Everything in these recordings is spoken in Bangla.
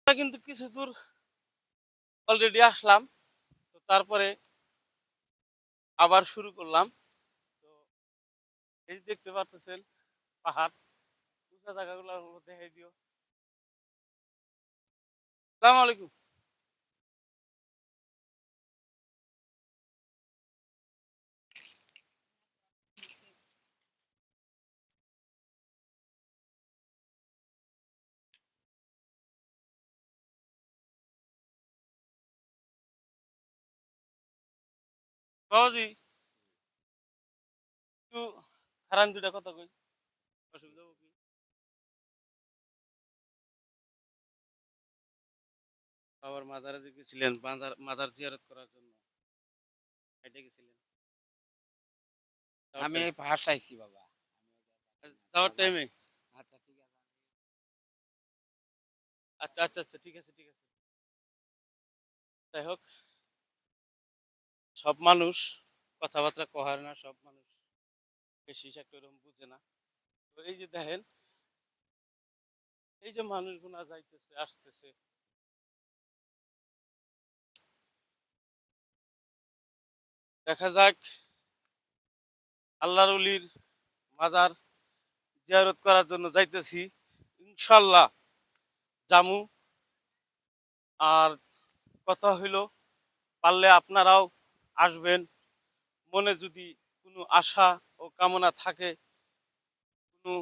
আমরা কিন্তু কিছু দূর অলরেডি আসলাম। তো তারপরে আবার শুরু করলাম। তো এই যে দেখতে পারতেছেন পাহাড়, উঁচা জায়গাগুলো দেখাই দিও। সালাম আলাইকুম। বাবাজি একটু হারান দুটা কথা কই, অসুবিধা হবে কি? বাবার মাজারে যে গেছিলেন, মাজার জিয়ারত করার জন্য, এটা গেছিলেন যাওয়ার আমি টাইম, এই ফার্স্ট আইছি বাবা। যাওয়ার টাইমে। আচ্ছা ঠিক আছে। আচ্ছা আচ্ছা আচ্ছা, ঠিক আছে ঠিক আছে। যাই হোক, সব মানুষ কথাবার্তা কহার না, সব মানুষ বেশি একটা এরকম বুঝে না। তো এই যে দেখেন, এই যে মানুষগুলা যাইতেছে আসতেছে, দেখা যাক আল্লাহর ওলির মাজার জিয়ারত করার জন্য যাইতেছি, ইনশাল্লাহ জামু। আর কথা হইল, পারলে আপনারাও আসবেন। মনে যদি কোনো আশা ও কামনা থাকে, কোনো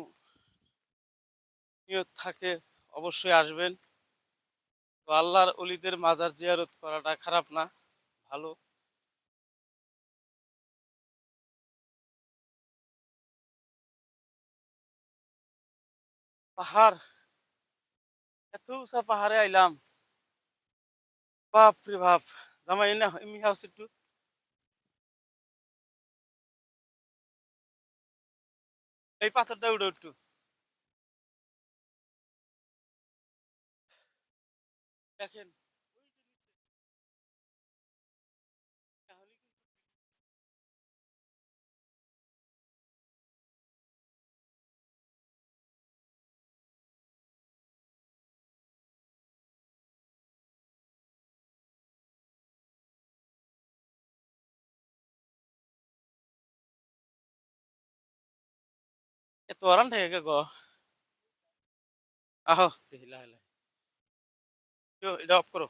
নিয়ত থাকে, অবশ্যই আসবেন। তো আল্লাহর অলিদের মাজার জিয়ারত করাটা খারাপ না, ভালো। পাহাড়, এত উঁচা পাহাড়ে আইলাম, বাপ রে বাপ। জামাই না এমনি হাউস একটু, এই পাথরটা উঠে একটু দেখেন। এত আরাম থাকে গো। আহ, দেখিলা এটা অফ করো।